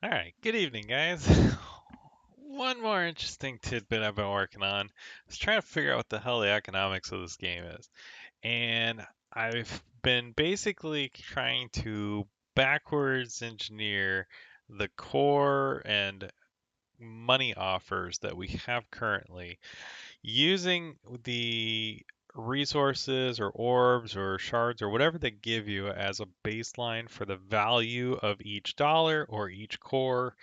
All right, good evening, guys. One more interesting tidbit I've been working on is trying to figure out what the hell the economics of this game is. And I've been basically trying to backwards engineer the core and money offers that we have currently using the resources or orbs or shards or whatever they give you as a baseline for the value of each dollar or each core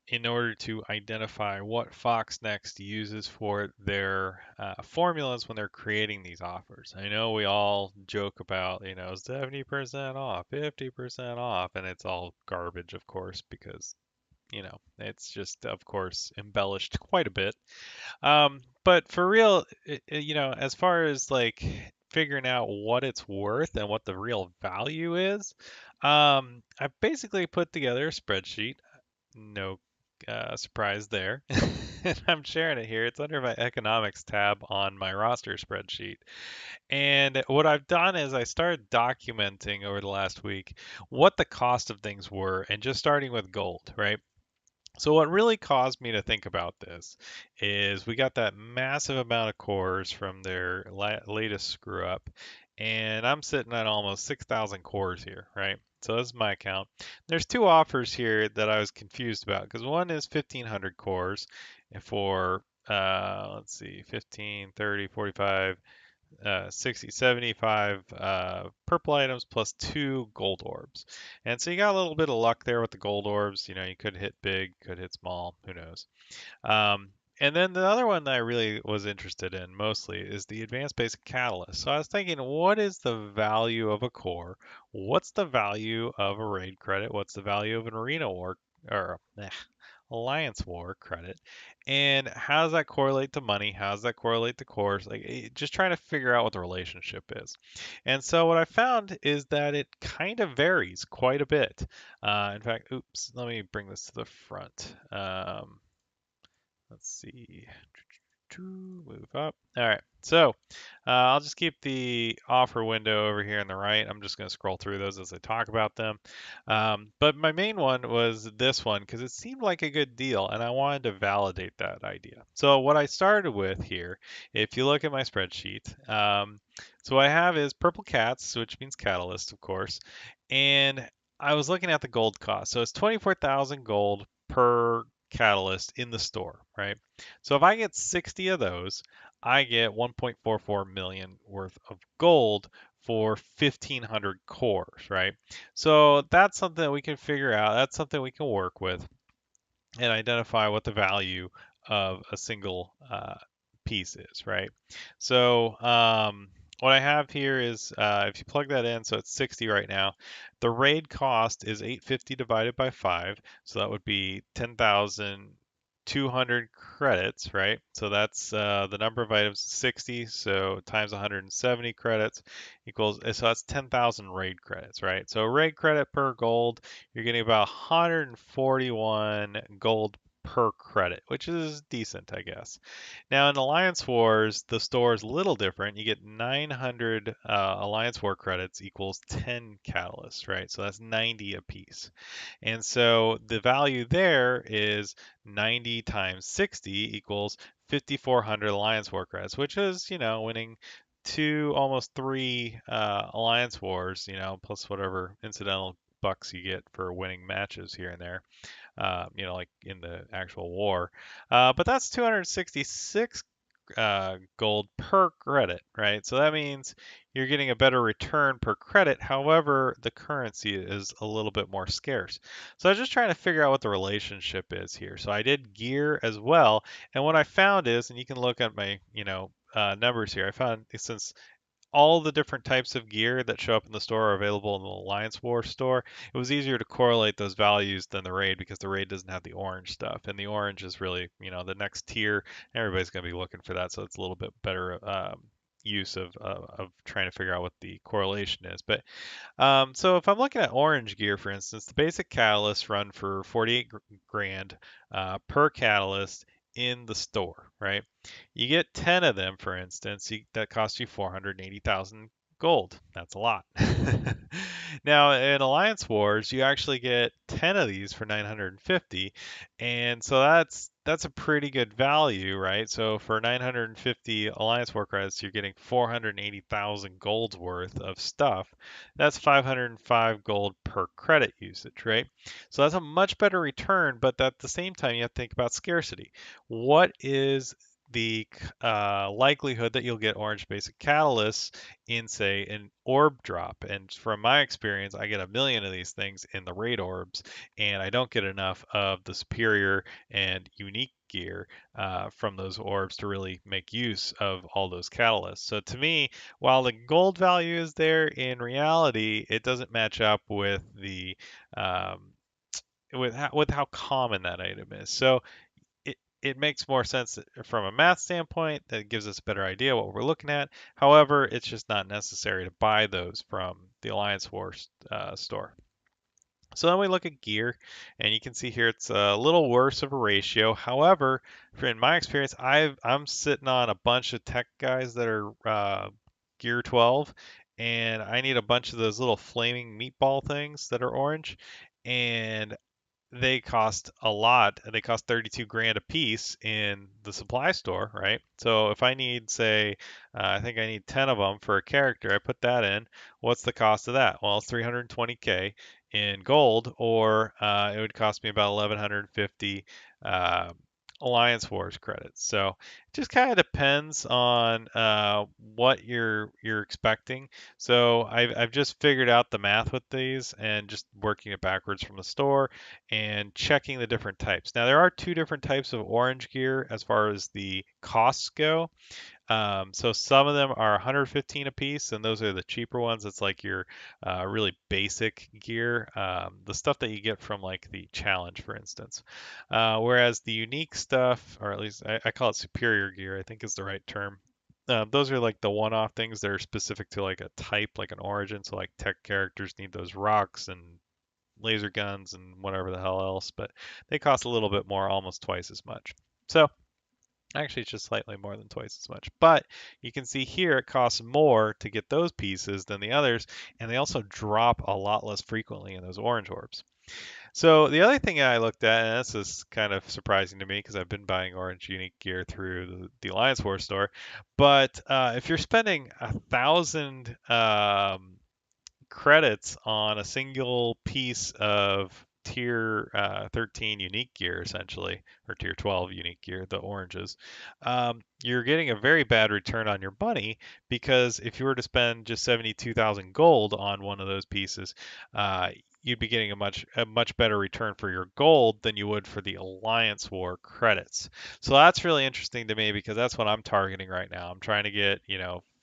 in order to identify what Fox Next uses for their formulas when they're creating these offers. I know we all joke about, 70% off, 50% off, and it's all garbage, of course, because, it's just, of course, embellished quite a bit. But for real, as far as like figuring out what it's worth and what the real value is, I basically put together a spreadsheet. No surprise there. And I'm sharing it here. It's under my economics tab on my roster spreadsheet. And what I've done is I started documenting over the last week what the cost of things were, and just starting with gold, right? So what really caused me to think about this is we got that massive amount of cores from their latest screw up, and I'm sitting at almost 6,000 cores here, right? So this is my account. There's two offers here that I was confused about because one is 1,500 cores for let's see, 15, 30, 45, 60, 75 purple items plus two gold orbs. And so you got a little bit of luck there with the gold orbs. You could hit big, could hit small, who knows. Um, and then the other one that I really was interested in mostly is the advanced basic catalyst. So I was thinking, what is the value of a core? What's the value of a raid credit? What's the value of an arena war or Alliance War credit, and how does that correlate to money? How does that correlate to cores? Like, just trying to figure out what the relationship is. And so what I found is that it kind of varies quite a bit. In fact, oops, let me bring this to the front. Let's see. Move up. All right. So I'll just keep the offer window over here on the right. I'm just going to scroll through those as I talk about them. But my main one was this one because it seemed like a good deal and I wanted to validate that idea. So what I started with here, if you look at my spreadsheet, so what I have is purple cats, which means catalyst, of course. And I was looking at the gold cost. So it's 24,000 gold per catalyst in the store, right? So if I get 60 of those, I get 1.44 million worth of gold for 1,500 cores, right? So that's something that we can figure out. That's something we can work with and identify what the value of a single piece is, right? So what I have here is if you plug that in, so it's 60 right now. The raid cost is 850 divided by 5, so that would be 10,200 credits, right? So that's the number of items 60, so times 170 credits equals, so that's 10,000 raid credits, right? So raid credit per gold, you're getting about 141 gold per credit, which is decent, I guess. Now in Alliance Wars, the store is a little different. You get 900 Alliance War credits equals 10 catalysts, right? So that's 90 apiece. And so the value there is 90 times 60 equals 5,400 Alliance War credits, which is, winning two, almost three Alliance Wars, plus whatever incidental bucks you get for winning matches here and there, like in the actual war. But that's 266 gold per credit, right? So that means you're getting a better return per credit. However, the currency is a little bit more scarce. So I was just trying to figure out what the relationship is here. So I did gear as well, and what I found is, and you can look at my, numbers here. I found since all the different types of gear that show up in the store are available in the Alliance War store. It was easier to correlate those values than the raid because the raid doesn't have the orange stuff, and the orange is really, the next tier. Everybody's going to be looking for that, so it's a little bit better use of trying to figure out what the correlation is. But so if I'm looking at orange gear, for instance, the basic catalysts run for 48 grand per catalyst in the store, right? You get 10 of them, for instance, that cost you 480,000 gold. That's a lot. Now, in Alliance Wars, you actually get 10 of these for 950, and so that's a pretty good value, right? So for 950 Alliance War credits, you're getting 480,000 gold's worth of stuff. That's 505 gold per credit usage, right? So that's a much better return, but at the same time, you have to think about scarcity. What is the likelihood that you'll get orange basic catalysts in, say, an orb drop? And from my experience, I get a million of these things in the raid orbs, and I don't get enough of the superior and unique gear from those orbs to really make use of all those catalysts. So to me, while the gold value is there, in reality, it doesn't match up with the um, with how common that item is. So it makes more sense from a math standpoint. That gives us a better idea what we're looking at. However, it's just not necessary to buy those from the Alliance Wars store. So then we look at gear, and you can see here it's a little worse of a ratio. However, in my experience, I'm sitting on a bunch of tech guys that are gear 12, and I need a bunch of those little flaming meatball things that are orange. And they cost a lot. They cost 32 grand a piece in the supply store, right? So if I need, say, I think I need 10 of them for a character, I put that in. What's the cost of that? Well, it's 320K in gold, or it would cost me about 1150 uh, Alliance Wars credits. So it just kind of depends on what you're expecting. So I've just figured out the math with these and just working it backwards from the store and checking the different types. Now, there are two different types of orange gear as far as the costs go. So some of them are 115 a piece, and those are the cheaper ones. It's like your really basic gear, the stuff that you get from like the challenge, for instance. Whereas the unique stuff, or at least I call it superior gear, I think is the right term. Those are like the one-off things that are specific to like a type, like an origin. So like tech characters need those rocks and laser guns and whatever the hell else, but they cost a little bit more, almost twice as much. So actually, it's just slightly more than twice as much. But you can see here it costs more to get those pieces than the others, and they also drop a lot less frequently in those orange orbs. So the other thing I looked at, and this is kind of surprising to me because I've been buying orange unique gear through the Alliance War store, but if you're spending 1,000 credits on a single piece of tier 13 unique gear, essentially, or tier 12 unique gear, the oranges, you're getting a very bad return on your money because if you were to spend just 72,000 gold on one of those pieces, you'd be getting a much better return for your gold than you would for the Alliance War credits. So that's really interesting to me because that's what I'm targeting right now. I'm trying to get,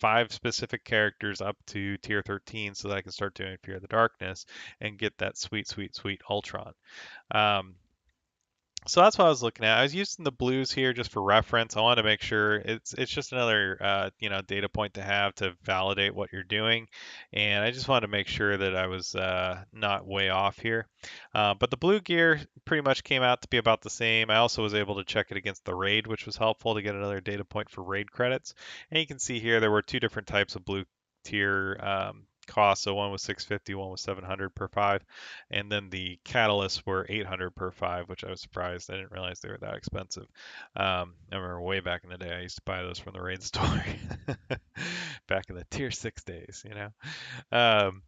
5 specific characters up to tier 13 so that I can start doing Fear of the Darkness and get that sweet, sweet, sweet Ultron. Um, so that's what I was looking at. I was using the blues here just for reference. I want to make sure it's just another data point to have to validate what you're doing, and I just wanted to make sure that I was not way off here. But the blue gear pretty much came out to be about the same. I also was able to check it against the raid, which was helpful to get another data point for raid credits. And you can see here there were two different types of blue tier costs. So one was 650, one was 700 per 5, and then the catalysts were 800 per 5, which I was surprised. I didn't realize they were that expensive. I remember way back in the day, I used to buy those from the raid store, back in the tier 6 days, you know. Um,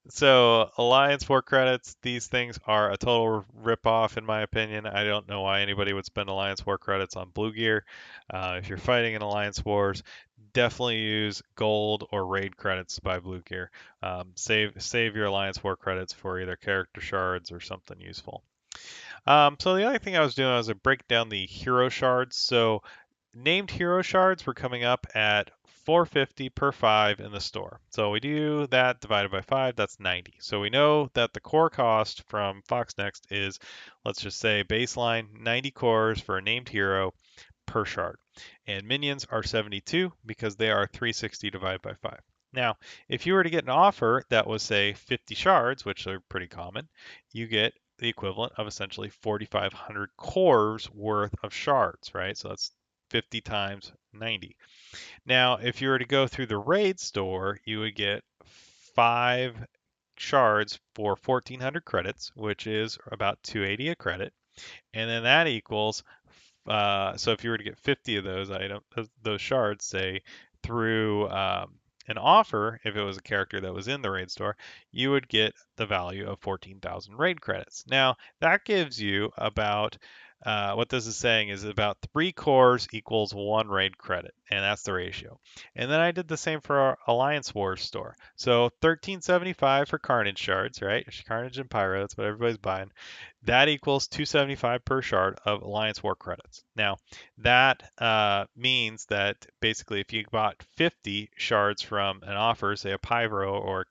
so Alliance War credits, these things are a total rip-off in my opinion. I don't know why anybody would spend Alliance War credits on blue gear. If you're fighting in Alliance Wars, definitely use gold or raid credits to buy blue gear. Save your Alliance War credits for either character shards or something useful. So the other thing I was doing was I break down the hero shards. So named hero shards were coming up at 450 per 5 in the store. So we do that divided by 5, that's 90. So we know that the core cost from Foxnext is, let's just say baseline 90 cores for a named hero per shard. And minions are 72 because they are 360 divided by 5. Now, if you were to get an offer that was, say, 50 shards, which are pretty common, you get the equivalent of essentially 4,500 cores worth of shards, right? So that's 50 times 90. Now, if you were to go through the raid store, you would get 5 shards for 1400 credits, which is about 280 a credit. And then that equals, so if you were to get 50 of those shards, say through an offer, if it was a character that was in the raid store, you would get the value of 14,000 raid credits. Now that gives you about what this is saying is about 3 cores equals 1 raid credit, and that's the ratio. And then I did the same for our Alliance Wars store. So 1375 for Carnage shards, right? Carnage and Pyro, that's what everybody's buying. That equals 275 per shard of Alliance War credits. Now, that means that basically if you bought 50 shards from an offer, say a Pyro or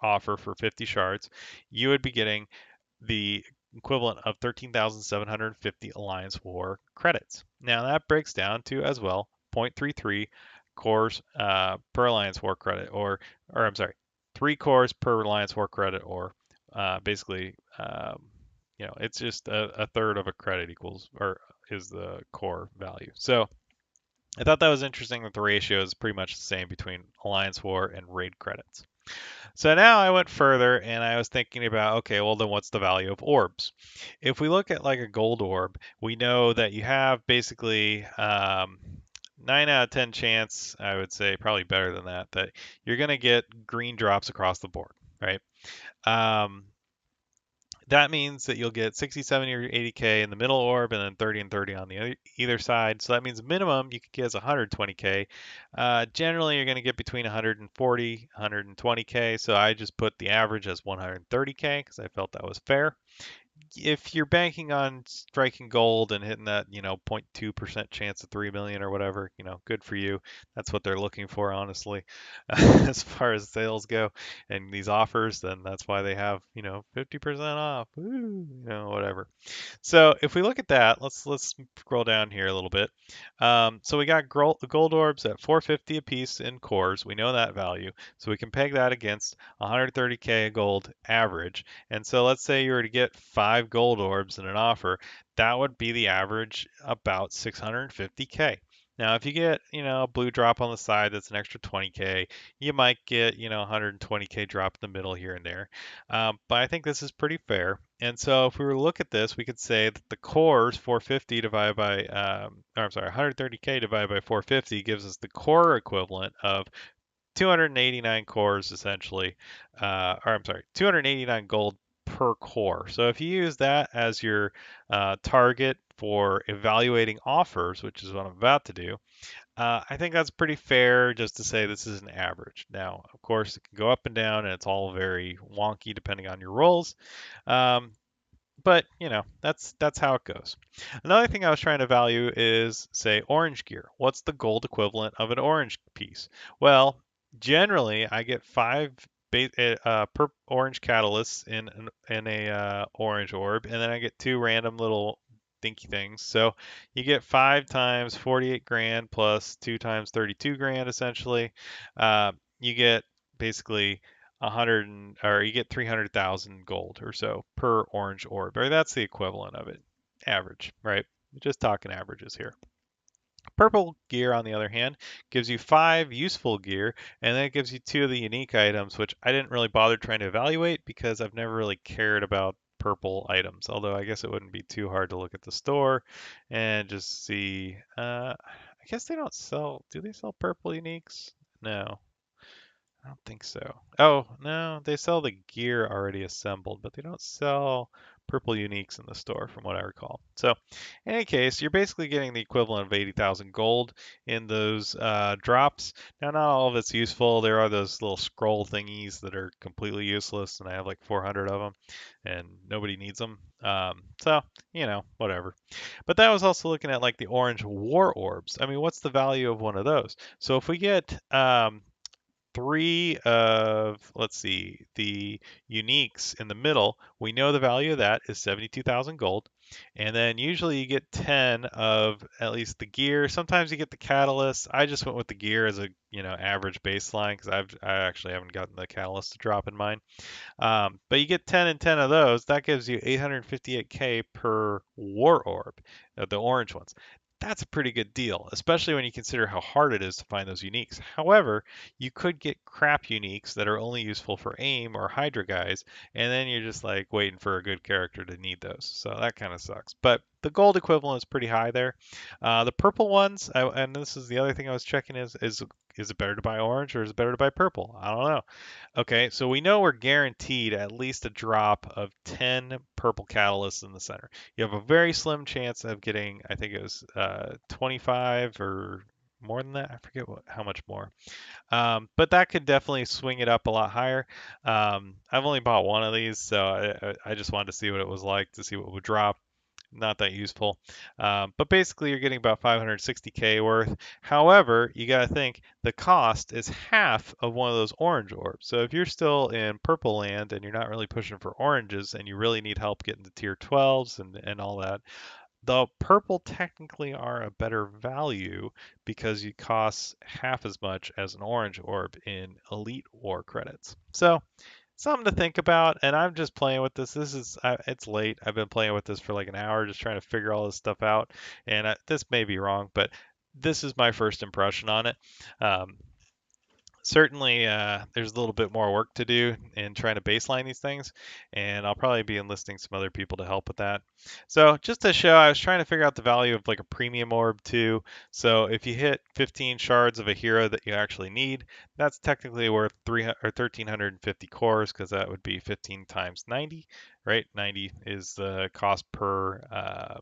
offer for 50 shards, you would be getting the equivalent of 13,750 Alliance War credits. Now, that breaks down to as well 0.33 cores per Alliance War credit, or I'm sorry, 3 cores per Alliance War credit, or basically it's just a third of a credit equals or is the core value. So I thought that was interesting that the ratio is pretty much the same between Alliance War and raid credits. So now I went further and I was thinking about, okay, well then what's the value of orbs? If we look at like a gold orb, we know that you have basically 9 out of 10 chance, I would say probably better than that, that you're going to get green drops across the board, right? Um, that means that you'll get 60, 70, or 80k in the middle orb, and then 30 and 30 on the either side. So that means minimum you could get is 120k. Generally, you're going to get between 140, 120k. So I just put the average as 130k because I felt that was fair. If you're banking on striking gold and hitting that, 0.2% chance of 3 million or whatever, good for you. That's what they're looking for, honestly, as far as sales go. And these offers, then that's why they have, 50% off, woo, whatever. So if we look at that, let's scroll down here a little bit. So we got gold orbs at 450 a piece in cores. We know that value, so we can peg that against 130k gold average. And so let's say you were to get 5 gold orbs in an offer, that would be the average about 650k. Now, if you get, a blue drop on the side that's an extra 20k, you might get, 120k drop in the middle here and there. But I think this is pretty fair. And so if we were to look at this, we could say that the cores 450 divided by, or I'm sorry, 130k divided by 450 gives us the core equivalent of 289 cores essentially, or I'm sorry, 289 gold per core. So if you use that as your target for evaluating offers, which is what I'm about to do, I think that's pretty fair just to say this is an average. Now, of course, it can go up and down, and it's all very wonky depending on your roles. Um, but that's how it goes. Another thing I was trying to value is, say, orange gear. What's the gold equivalent of an orange piece? Well, generally I get 5 per orange catalysts in a orange orb, and then I get 2 random little dinky things. So you get 5 times 48 grand plus 2 times 32 grand essentially. You get basically 100 or you get 300,000 gold or so per orange orb, or that's the equivalent of it. Average, right? Just talking averages here. Purple gear, on the other hand, gives you 5 useful gear, and then it gives you 2 of the unique items, which I didn't really bother trying to evaluate because I've never really cared about purple items. Although I guess it wouldn't be too hard to look at the store and just see. I guess they don't sell. Do they sell purple uniques? No. I don't think so. Oh, no, they sell the gear already assembled, but they don't sell purple uniques in the store from what I recall. So, in any case, you're basically getting the equivalent of 80,000 gold in those drops. Now, not all of it's useful. There are those little scroll thingies that are completely useless, and I have like 400 of them, and nobody needs them. So, whatever. But that was also looking at like the orange war orbs. I mean, what's the value of one of those? So if we get 3 of, let's see, the uniques in the middle, we know the value of that is 72,000 gold. And then usually you get 10 of at least the gear. Sometimes you get the catalyst. I just went with the gear as a, average baseline because I actually haven't gotten the catalyst to drop in mine. But you get 10 and 10 of those. That gives you 858k per war orb, the orange ones. that's a pretty good deal, especially when you consider how hard it is to find those uniques. However, you could get crap uniques that are only useful for aim or Hydra guys, and then you're just like waiting for a good character to need those. So that kind of sucks. But the gold equivalent is pretty high there. The purple ones, and this is the other thing I was checking is it better to buy orange or is it better to buy purple? I don't know. Okay, so we know we're guaranteed at least a drop of 10 purple catalysts in the center. You have a very slim chance of getting, I think it was 25 or more than that. I forget how much more. But that could definitely swing it up a lot higher. I've only bought one of these, so I just wanted to see what it was like to see what would drop. Not that useful. But basically, you're getting about 560k worth. However, you got to think the cost is half of one of those orange orbs. So if you're still in purple land and you're not really pushing for oranges and you really need help getting to tier 12s and all that, the purple technically are a better value because it costs half as much as an orange orb in elite war credits. So something to think about, and I'm just playing with this. It's late. I've been playing with this for like an hour, just trying to figure all this stuff out. And this may be wrong, but this is my first impression on it. Um, Certainly, there's a little bit more work to do in trying to baseline these things, and I'll probably be enlisting some other people to help with that. So just to show, I was trying to figure out the value of like a premium orb too. So if you hit 15 shards of a hero that you actually need, that's technically worth 300 or 1350 cores because that would be 15 times 90, right? 90 is the cost per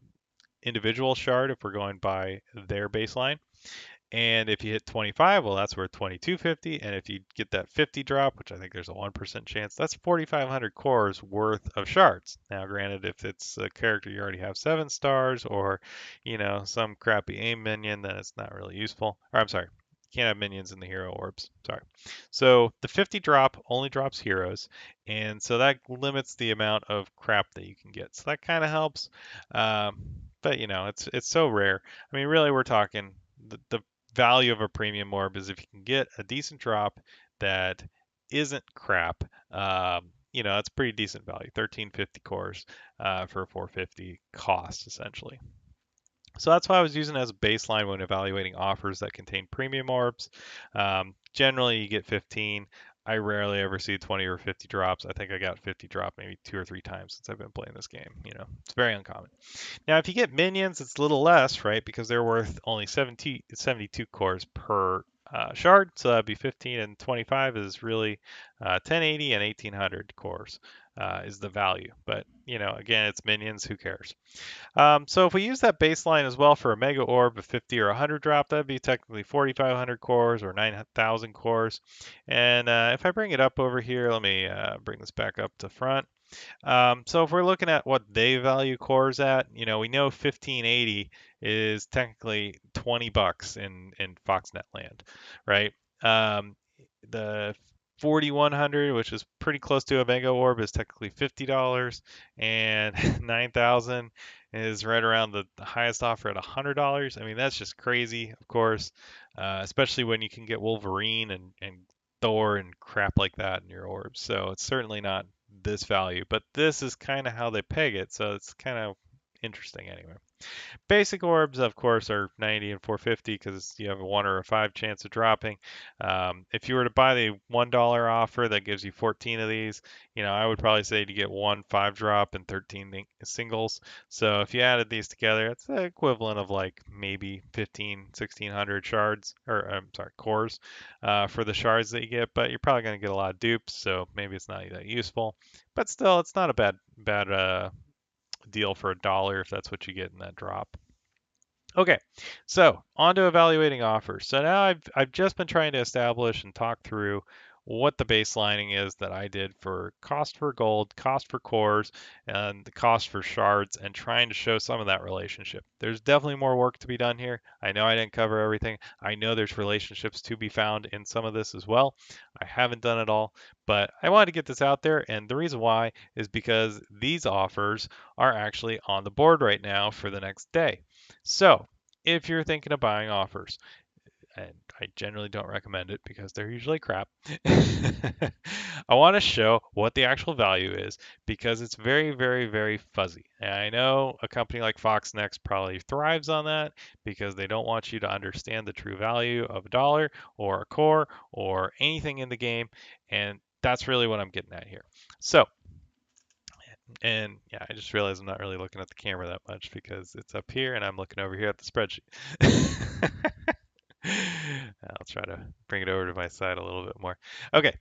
individual shard if we're going by their baseline. And if you hit 25, well, that's worth 2250. And if you get that 50 drop, which I think there's a 1% chance, that's 4,500 cores worth of shards. Now, granted, if it's a character you already have 7 stars or, some crappy aim minion, then it's not really useful. Or I'm sorry, you can't have minions in the hero orbs. Sorry. So the 50 drop only drops heroes. And so that limits the amount of crap that you can get. So that kind of helps. Um, but it's so rare. I mean, really, we're talking the value of a premium orb is if you can get a decent drop that isn't crap. That's pretty decent value. 1350 cores for a 450 cost essentially. So that's why I was using it as a baseline when evaluating offers that contain premium orbs. Generally, you get 15. I rarely ever see 20 or 50 drops. I think I got 50 drop maybe 2 or 3 times since I've been playing this game. It's very uncommon. Now, if you get minions, it's a little less, right? Because they're worth only 72 cores per shard. So that'd be 15 and 25 is really 1080 and 1800 cores is the value. But, again, it's minions. Who cares? So if we use that baseline as well for a mega orb of 50 or 100 drop, that'd be technically 4,500 cores or 9,000 cores. And if I bring it up over here, let me bring this back up to front. So if we're looking at what they value cores at, we know 1580 is technically 20 bucks in Foxnet land, right? The 4100, which is pretty close to a mega orb, is technically $50, and 9000 is right around the highest offer at $100. I mean, that's just crazy, of course, especially when you can get Wolverine and Thor and crap like that in your orbs. So it's certainly not this value, but this is kind of how they peg it, so it's kind of interesting anyway. Basic orbs, of course, are 90 and 450 because you have a 1 or a 5 chance of dropping. If you were to buy the $1 offer that gives you 14 of these, I would probably say to get 1 5 drop and 13 singles. So if you added these together, it's the equivalent of like maybe 15, 1600 shards, or I'm sorry, cores for the shards that you get, but you're probably going to get a lot of dupes, so maybe it's not that useful. But still, it's not a bad deal for $1 if that's what you get in that drop. Okay, so on to evaluating offers. So now I've just been trying to establish and talk through what the baselining is that I did for cost for gold, cost for cores, and the cost for shards, and trying to show some of that relationship. There's definitely more work to be done here. I know I didn't cover everything. I know there's relationships to be found in some of this as well. I haven't done it all, but I wanted to get this out there, and the reason why is because these offers are actually on the board right now for the next day. So, if you're thinking of buying offers, and I generally don't recommend it because they're usually crap. I want to show what the actual value is because it's very, very, very fuzzy. And I know a company like Foxnext probably thrives on that because they don't want you to understand the true value of a dollar or a core or anything in the game. And that's really what I'm getting at here. So, and yeah, I just realized I'm not really looking at the camera that much because it's up here and I'm looking over here at the spreadsheet. I'll try to bring it over to my side a little bit more. Okay,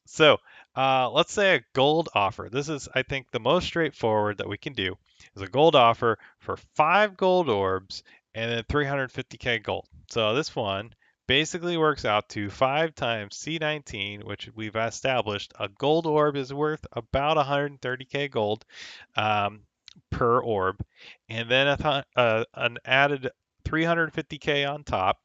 so let's say a gold offer. This is, I think, the most straightforward that we can do is a gold offer for 5 gold orbs and then 350k gold. So this one basically works out to 5 times C19, which we've established a gold orb is worth about 130k gold um, per orb, and then an added 350k on top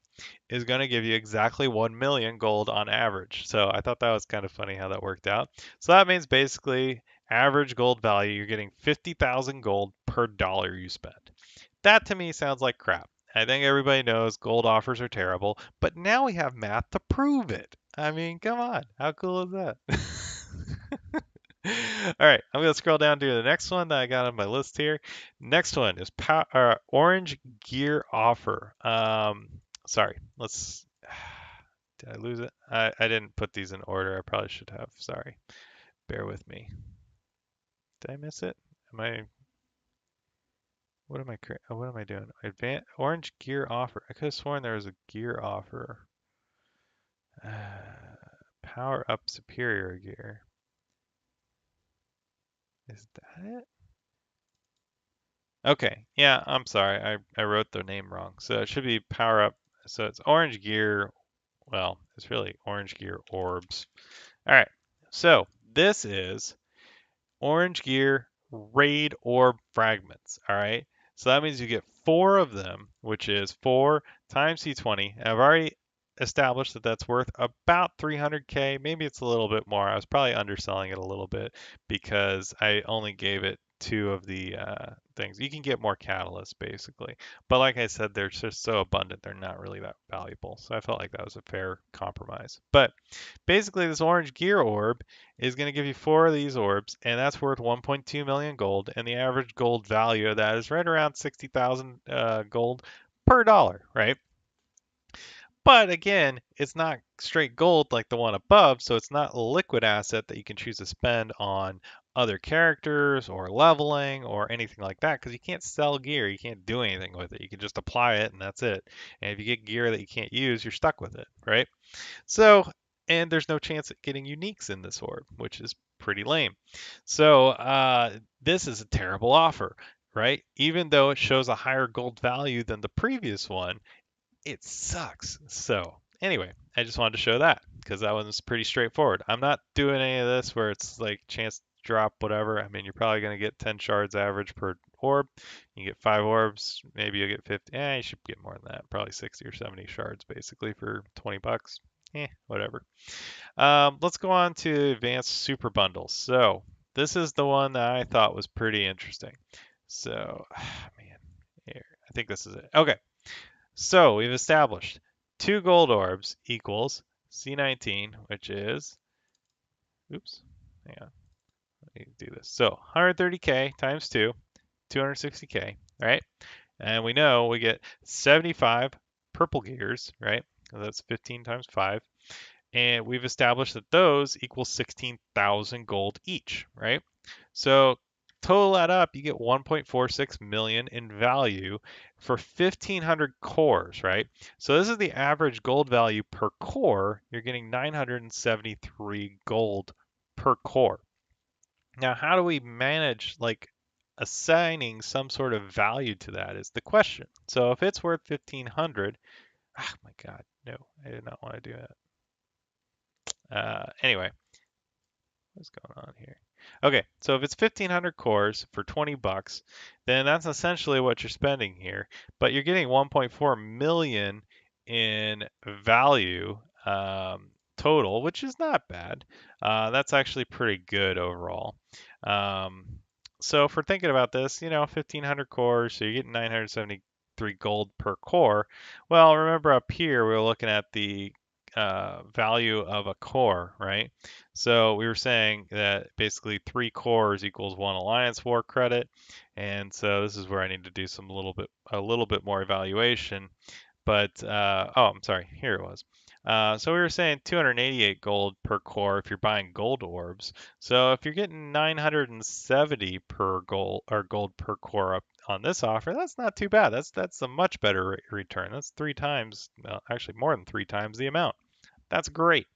is going to give you exactly 1 million gold on average. So I thought that was kind of funny how that worked out. So that means basically average gold value, you're getting 50,000 gold per dollar you spend. That to me sounds like crap. I think everybody knows gold offers are terrible, but now we have math to prove it. I mean, come on. How cool is that? All right, I'm going to scroll down to the next one that I got on my list here. Next one is Orange Gear Offer. Sorry, let's. Did I lose it? I didn't put these in order. I probably should have. Sorry. Bear with me. Did I miss it? Am I? What am I doing? Orange Gear Offer. I could have sworn there was a gear offer. Power up superior gear. Is that it? Okay, yeah, I'm sorry. I wrote the name wrong. So it should be power up. So it's orange gear. Well, it's really orange gear orbs. All right. So this is orange gear raid orb fragments. All right. So that means you get 4 of them, which is 4 times C20. And I've already established that that's worth about 300k. Maybe it's a little bit more. I was probably underselling it a little bit because I only gave it 2 of the things. You can get more catalysts basically. But like I said, they're just so abundant, they're not really that valuable. So I felt like that was a fair compromise. But basically, this orange gear orb is going to give you 4 of these orbs, and that's worth 1.2 million gold. And the average gold value of that is right around 60,000 gold per dollar, right? But again, it's not straight gold like the one above, so it's not a liquid asset that you can choose to spend on other characters or leveling or anything like that because you can't sell gear. You can't do anything with it. You can just apply it and that's it. And if you get gear that you can't use, you're stuck with it, right? So, and there's no chance at getting uniques in this orb, which is pretty lame. So, this is a terrible offer, right? Even though it shows a higher gold value than the previous one, it sucks. So, anyway, I just wanted to show that because that one was pretty straightforward. I'm not doing any of this where it's like chance to drop whatever. I mean, you're probably going to get 10 shards average per orb. You get 5 orbs, maybe you'll get 50. You should get more than that. Probably 60 or 70 shards basically for 20 bucks. Whatever. Let's go on to advanced super bundles. So, this is the one that I thought was pretty interesting. So, man, here, I think this is it. Okay. So we've established 2 gold orbs equals C19, which is, oops, hang on, let me do this. So 130k times 2, 260k, right? And we know we get 75 purple gears, right? That's 15 times 5. And we've established that those equal 16,000 gold each, right? So total that up, you get 1.46 million in value for 1,500 cores, right? So this is the average gold value per core. You're getting 973 gold per core. Now, how do we manage like assigning some sort of value to that is the question. So if it's worth 1,500, oh my God, no, I did not want to do that. Anyway, what's going on here? Okay, so if it's 1,500 cores for 20 bucks, then that's essentially what you're spending here. But you're getting 1.4 million in value total, which is not bad. That's actually pretty good overall. Um, so if we're thinking about this, 1,500 cores, so you're getting 973 233 gold per core. Well, remember up here we were looking at the value of a core, right? So we were saying that basically 3 cores equals 1 alliance war credit, and so this is where I need to do a little bit more evaluation. But oh, I'm sorry, here it was. So we were saying 288 gold per core if you're buying gold orbs. So if you're getting 970 per gold or gold per core up on this offer, that's not too bad. That's a much better return. That's 3 times, actually more than 3 times the amount. That's great.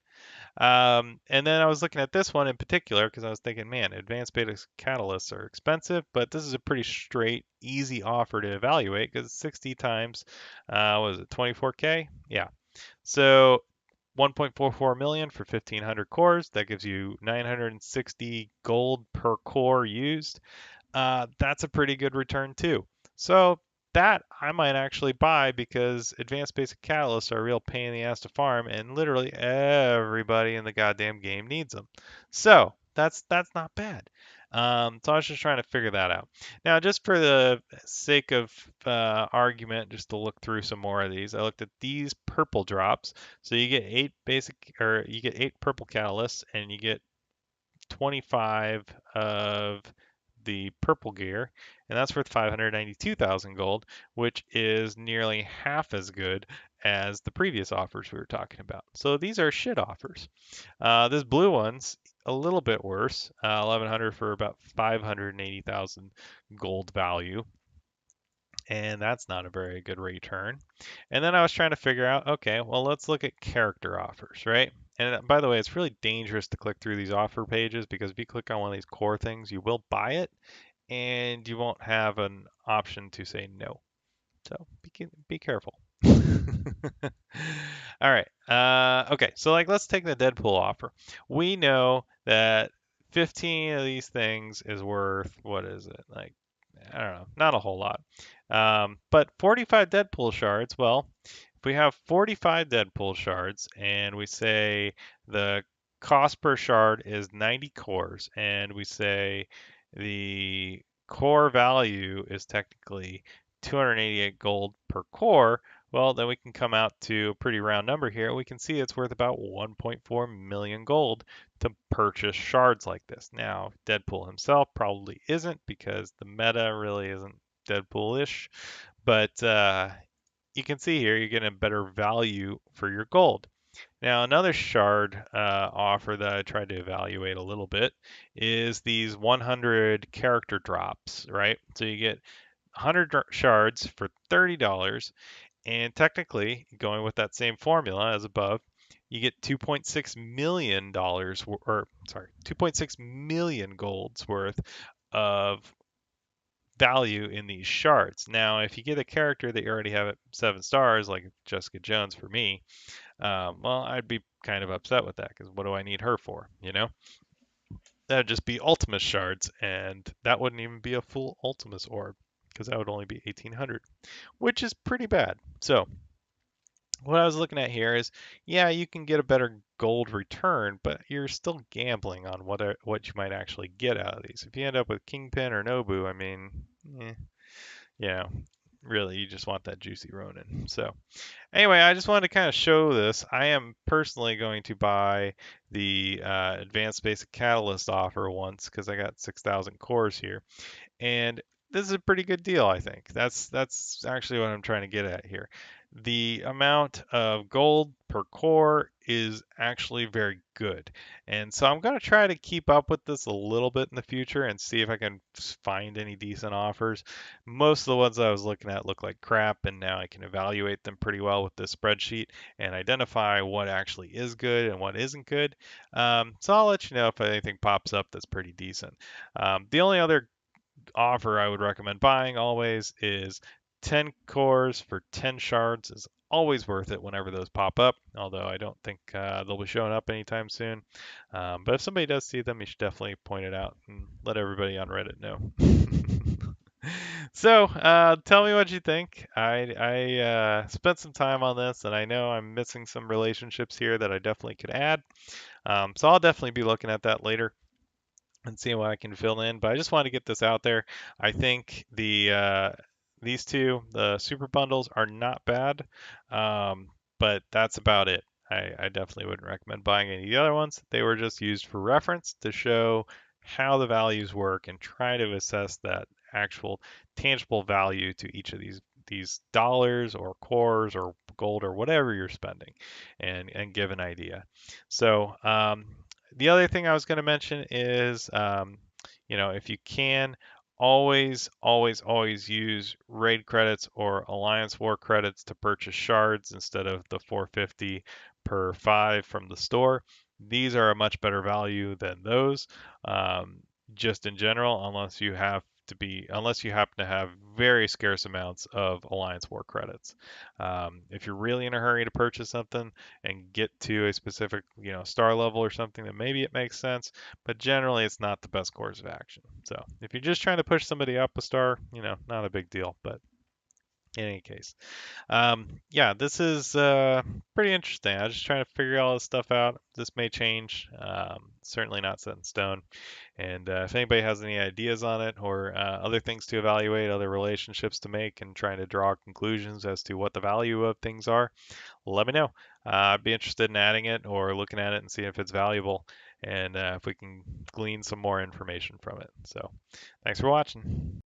And then I was looking at this one in particular because I was thinking, man, advanced beta catalysts are expensive, but this is a pretty straight, easy offer to evaluate because 60 times, was it 24K? Yeah. So 1.44 million for 1500 cores. That gives you 960 gold per core used. That's a pretty good return too. So that I might actually buy because advanced basic catalysts are a real pain in the ass to farm, and literally everybody in the goddamn game needs them. So that's not bad. So I was just trying to figure that out. Now, just for the sake of argument, just to look through some more of these, I looked at these purple drops. So you get 8 purple catalysts, and you get 25 of the purple gear, and that's worth 592,000 gold, which is nearly half as good as the previous offers we were talking about. So these are shit offers. This blue one's a little bit worse, 1100 for about 580,000 gold value, and that's not a very good return. And then I was trying to figure out, okay, well, let's look at character offers, right? And by the way, it's really dangerous to click through these offer pages because if you click on one of these core things, you will buy it and you won't have an option to say no. So be careful. All right. Okay. So like, let's take the Deadpool offer. We know that 15 of these things is worth, what is it? Like, I don't know, not a whole lot. But 45 Deadpool shards, well, if we have 45 Deadpool shards and we say the cost per shard is 90 cores and we say the core value is technically 288 gold per core, well, then we can come out to a pretty round number here. We can see it's worth about 1.4 million gold to purchase shards like this. Now, Deadpool himself probably isn't because the meta really isn't Deadpool-ish, but you can see here you're getting a better value for your gold. Now, another shard offer that I tried to evaluate a little bit is these 100 character drops, right? So you get 100 shards for $30, and technically, going with that same formula as above, you get $2.6 million or sorry, 2.6 million golds worth of value in these shards. Now, if you get a character that you already have at 7 stars, like Jessica Jones for me, well, I'd be kind of upset with that because what do I need her for? You know, that'd just be Ultimus shards, and that wouldn't even be a full Ultimus orb because that would only be 1800, which is pretty bad. So what I was looking at here is, yeah, you can get a better gold return, but you're still gambling on what you might actually get out of these. If you end up with Kingpin or Nobu, I mean, you know, really, you just want that juicy Ronin. So anyway, I just wanted to kind of show this. I am personally going to buy the Advanced Basic Catalyst offer once because I got 6,000 cores here. And this is a pretty good deal, I think. That's actually what I'm trying to get at here. The amount of gold per core is actually very good. And so I'm going to try to keep up with this a little bit in the future and see if I can find any decent offers. Most of the ones I was looking at look like crap, and now I can evaluate them pretty well with this spreadsheet and identify what actually is good and what isn't good. So I'll let you know if anything pops up that's pretty decent. The only other offer I would recommend buying always is 10 cores for 10 shards is always worth it whenever those pop up, although I don't think they'll be showing up anytime soon. But if somebody does see them, you should definitely point it out and let everybody on Reddit know. So, tell me what you think. I spent some time on this, and I know I'm missing some relationships here that I definitely could add. So I'll definitely be looking at that later and seeing what I can fill in. But I just want to get this out there. I think the these two, the super bundles, are not bad, but that's about it. I definitely wouldn't recommend buying any of the other ones. They were just used for reference to show how the values work and try to assess that actual tangible value to each of these dollars or cores or gold or whatever you're spending, and give an idea. So the other thing I was going to mention is, if you can, always use raid credits or alliance war credits to purchase shards instead of the 450 per 5 from the store. These are a much better value than those, um, just in general, unless you happen to have very scarce amounts of alliance war credits. If you're really in a hurry to purchase something and get to a specific star level or something, then maybe it makes sense, but generally it's not the best course of action. So if you're just trying to push somebody up a star, not a big deal. But in any case, yeah, this is pretty interesting. I was just trying to figure all this stuff out. This may change. Certainly not set in stone. And if anybody has any ideas on it or other things to evaluate, other relationships to make, and trying to draw conclusions as to what the value of things are, let me know. I'd be interested in adding it or looking at it and seeing if it's valuable and if we can glean some more information from it. So, thanks for watching.